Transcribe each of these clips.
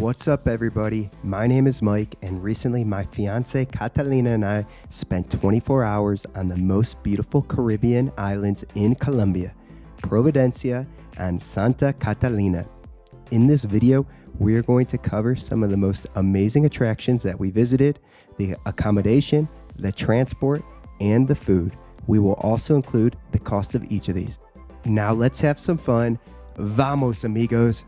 What's up, everybody? My name is Mike, and recently my fiance Catalina and I spent 24 hours on the most beautiful Caribbean islands in Colombia, Providencia and Santa Catalina. In this video, we are going to cover some of the most amazing attractions that we visited, the accommodation, the transport, and the food. We will also include the cost of each of these. Now let's have some fun. Vamos, amigos!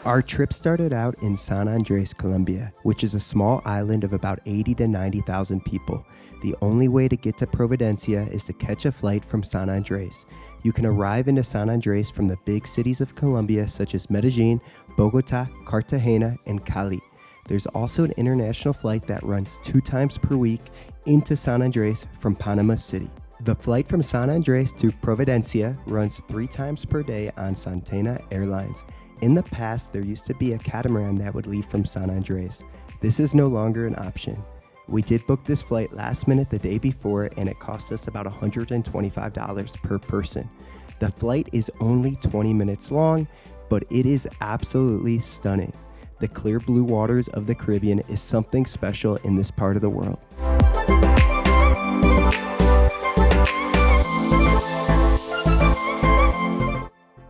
Our trip started out in San Andres, Colombia, which is a small island of about 80 to 90,000 people. The only way to get to Providencia is to catch a flight from San Andres. You can arrive into San Andres from the big cities of Colombia such as Medellin, Bogota, Cartagena, and Cali. There's also an international flight that runs 2 times per week into San Andres from Panama City. The flight from San Andres to Providencia runs 3 times per day on Santana Airlines. In the past, there used to be a catamaran that would leave from San Andres. This is no longer an option. We did book this flight last minute the day before, and it cost us about $125 per person. The flight is only 20 minutes long, but it is absolutely stunning. The clear blue waters of the Caribbean is something special in this part of the world.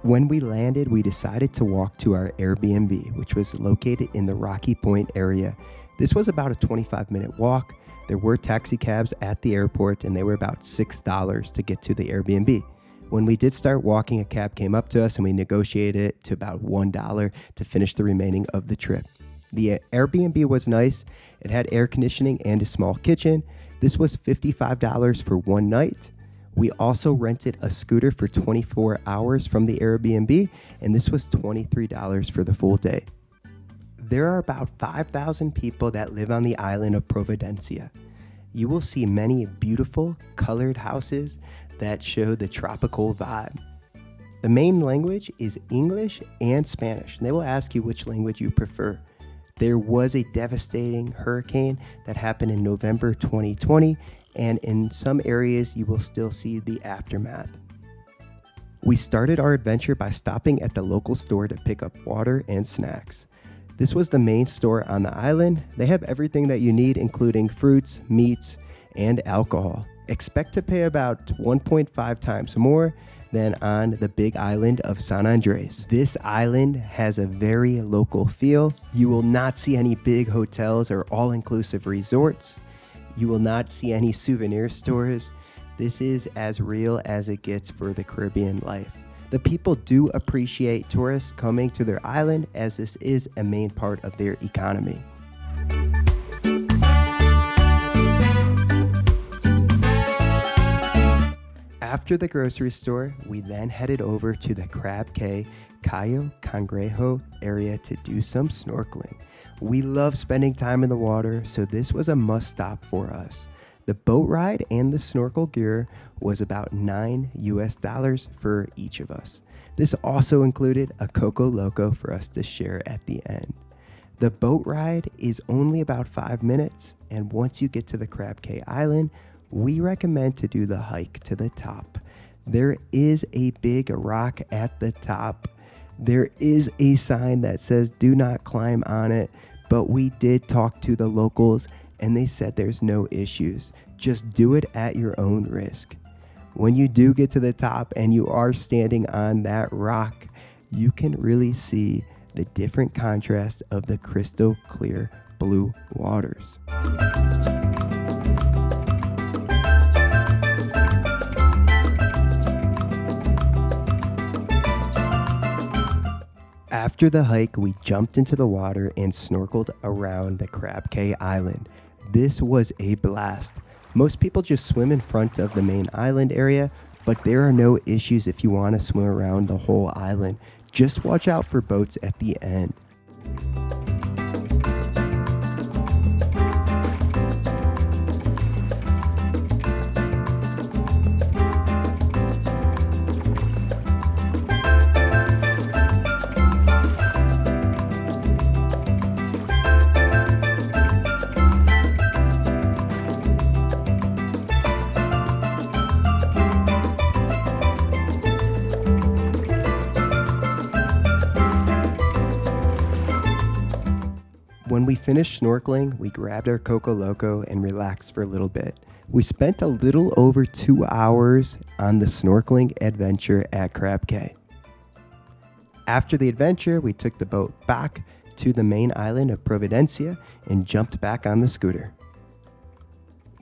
When we landed, we decided to walk to our Airbnb, which was located in the Rocky Point area. This was about a 25-minute walk. There were taxi cabs at the airport, and they were about $6 to get to the Airbnb. When we did start walking, a cab came up to us, and we negotiated it to about $1 to finish the remaining of the trip. The Airbnb was nice. It had air conditioning and a small kitchen. This was $55 for one night. We also rented a scooter for 24 hours from the Airbnb, and this was $23 for the full day. There are about 5,000 people that live on the island of Providencia. You will see many beautiful, colored houses that show the tropical vibe. The main language is English and Spanish, and they will ask you which language you prefer. There was a devastating hurricane that happened in November 2020, and in some areas you will still see the aftermath. We started our adventure by stopping at the local store to pick up water and snacks. This was the main store on the island. They have everything that you need, including fruits, meats, and alcohol. Expect to pay about 1.5 times more than on the big island of San Andres. This island has a very local feel. You will not see any big hotels or all-inclusive resorts. You will not see any souvenir stores. This is as real as it gets for the Caribbean life. The people do appreciate tourists coming to their island, as this is a main part of their economy. After the grocery store, we then headed over to the Cay-Cayo, Cangrejo area to do some snorkeling. We love spending time in the water, so this was a must stop for us. The boat ride and the snorkel gear was about $9 for each of us. This also included a Coco Loco for us to share at the end. The boat ride is only about 5 minutes, and once you get to the Crab Cay Island, we recommend to do the hike to the top. There is a big rock at the top. There is a sign that says do not climb on it, but we did talk to the locals and they said there's no issues. Just do it at your own risk. When you do get to the top and you are standing on that rock, you can really see the different contrast of the crystal clear blue waters. After the hike, we jumped into the water and snorkeled around the Crab Cay Island. This was a blast. Most people just swim in front of the main island area, but there are no issues if you want to swim around the whole island. Just watch out for boats at the end. When we finished snorkeling, we grabbed our Coco Loco and relaxed for a little bit. We spent a little over 2 hours on the snorkeling adventure at Crab Cay. After the adventure, we took the boat back to the main island of Providencia and jumped back on the scooter.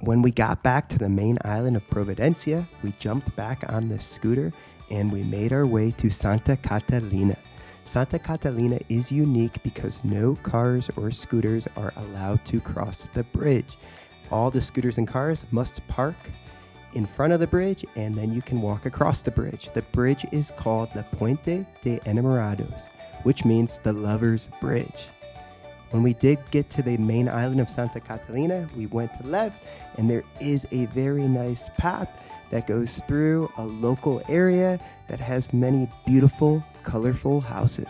When we got back to the main island of Providencia, we jumped back on the scooter and we made our way to Santa Catalina. Santa Catalina is unique because no cars or scooters are allowed to cross the bridge. All the scooters and cars must park in front of the bridge, and then you can walk across the bridge. The bridge is called the Puente de Enamorados, which means the Lover's Bridge. When we did get to the main island of Santa Catalina, we went to left, and there is a very nice path that goes through a local area that has many beautiful, colorful houses.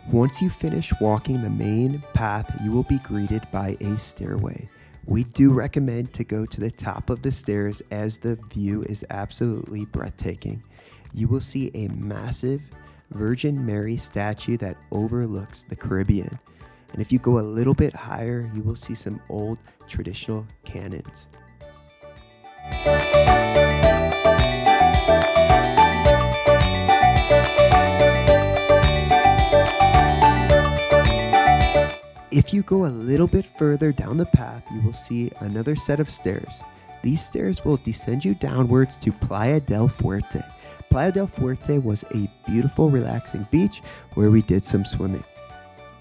Once you finish walking the main path, you will be greeted by a stairway. We do recommend to go to the top of the stairs as the view is absolutely breathtaking. You will see a massive Virgin Mary statue that overlooks the Caribbean. And if you go a little bit higher, you will see some old traditional cannons. If you go a little bit further down the path, you will see another set of stairs. These stairs will descend you downwards to Playa del Fuerte. Playa del Fuerte was a beautiful, relaxing beach where we did some swimming.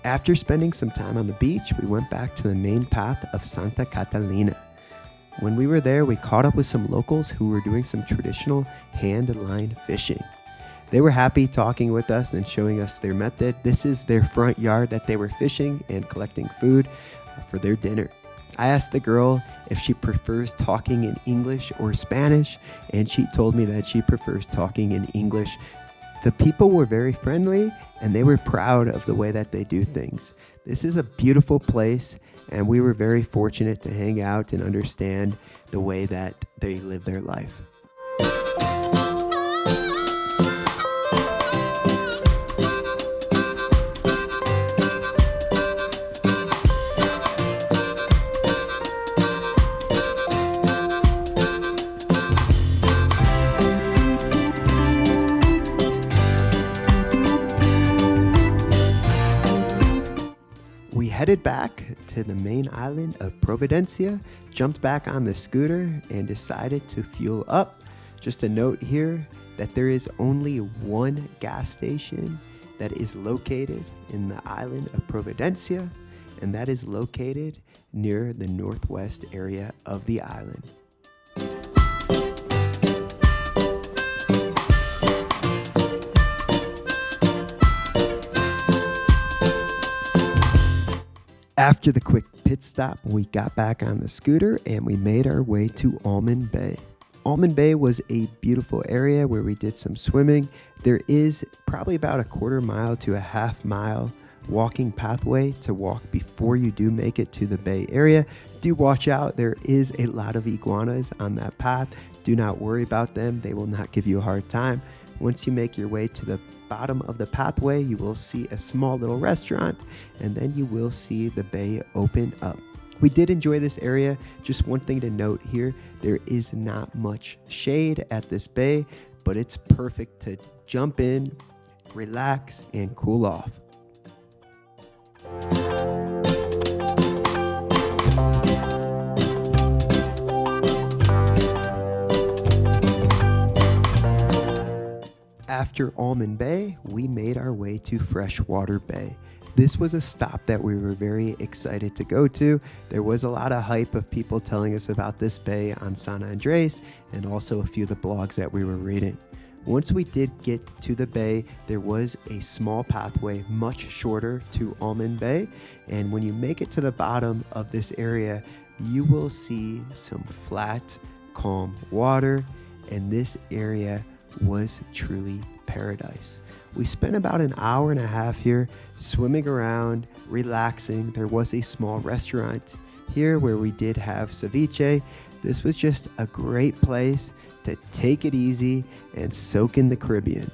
After spending some time on the beach, we went back to the main path of Santa Catalina. When we were there, we caught up with some locals who were doing some traditional hand-line fishing. They were happy talking with us and showing us their method. This is their front yard that they were fishing and collecting food for their dinner. I asked the girl if she prefers talking in English or Spanish, and she told me that she prefers talking in English. The people were very friendly, and they were proud of the way that they do things. This is a beautiful place, and we were very fortunate to hang out and understand the way that they live their life. We headed back to the main island of Providencia, jumped back on the scooter, and decided to fuel up. Just a note here that there is only one gas station that is located in the island of Providencia, and that is located near the northwest area of the island. After the quick pit stop, we got back on the scooter and we made our way to Almond Bay. Almond Bay was a beautiful area where we did some swimming. There is probably about a quarter mile to a half mile walking pathway to walk before you do make it to the bay area. Do watch out, there is a lot of iguanas on that path. Do not worry about them, they will not give you a hard time. Once you make your way to the bottom of the pathway, you will see a small little restaurant, and then you will see the bay open up. We did enjoy this area. Just one thing to note here, there is not much shade at this bay, but it's perfect to jump in, relax, and cool off. After Almond Bay, we made our way to Freshwater Bay. This was a stop that we were very excited to go to. There was a lot of hype of people telling us about this bay on San Andres and also a few of the blogs that we were reading. Once we did get to the bay, there was a small pathway much shorter to Almond Bay, and when you make it to the bottom of this area, you will see some flat, calm water, and this area was truly paradise. We spent about an hour and a half here swimming around, relaxing. There was a small restaurant here where we did have ceviche. This was just a great place to take it easy and soak in the Caribbean.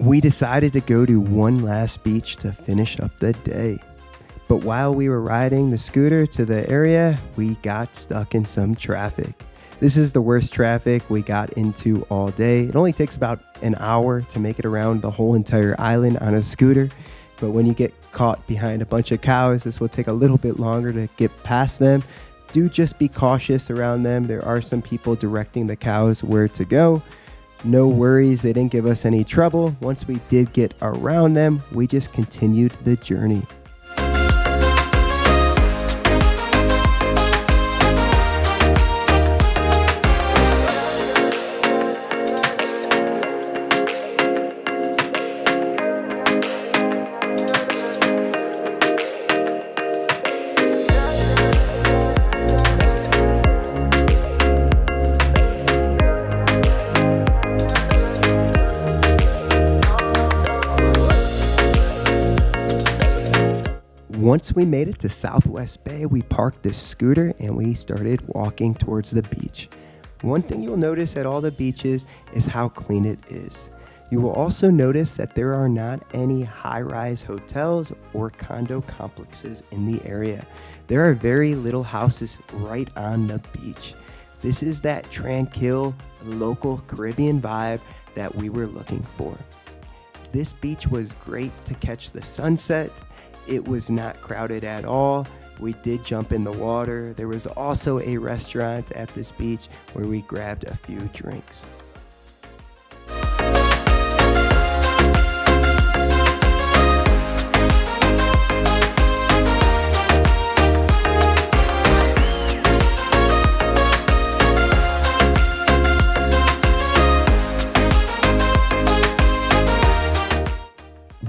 We decided to go to one last beach to finish up the day. But while we were riding the scooter to the area, we got stuck in some traffic. This is the worst traffic we got into all day. It only takes about an hour to make it around the whole entire island on a scooter. But when you get caught behind a bunch of cows, this will take a little bit longer to get past them. Do just be cautious around them. There are some people directing the cows where to go. No worries, they didn't give us any trouble. Once we did get around them, we just continued the journey. Once we made it to Southwest Bay, we parked the scooter and we started walking towards the beach. One thing you'll notice at all the beaches is how clean it is. You will also notice that there are not any high-rise hotels or condo complexes in the area. There are very little houses right on the beach. This is that tranquil, local Caribbean vibe that we were looking for. This beach was great to catch the sunset. It was not crowded at all. We did jump in the water. There was also a restaurant at this beach where we grabbed a few drinks.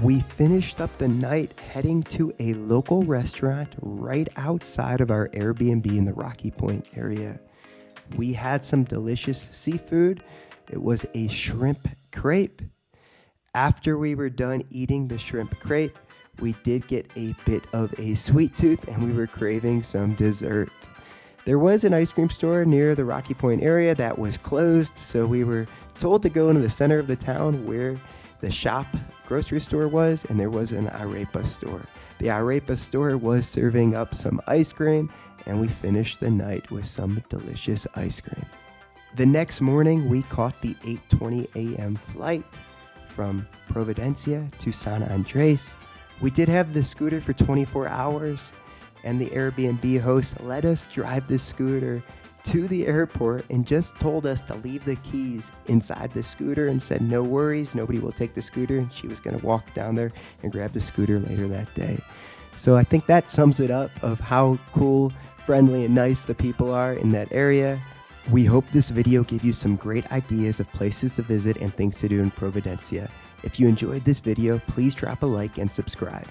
We finished up the night heading to a local restaurant right outside of our Airbnb in the Rocky Point area. We had some delicious seafood. It was a shrimp crepe. After we were done eating the shrimp crepe, we did get a bit of a sweet tooth and we were craving some dessert. There was an ice cream store near the Rocky Point area that was closed, so we were told to go into the center of the town where the shop grocery store was, and there was an arepa store. The arepa store was serving up some ice cream, and we finished the night with some delicious ice cream. The next morning, we caught the 8:20 a.m. flight from Providencia to San Andres. We did have the scooter for 24 hours, and the Airbnb host let us drive the scooter to the airport and just told us to leave the keys inside the scooter and said no worries, nobody will take the scooter, and she was going to walk down there and grab the scooter later that day. So I think that sums it up of how cool, friendly, and nice the people are in that area. We hope this video gave you some great ideas of places to visit and things to do in Providencia. If you enjoyed this video, please drop a like and subscribe.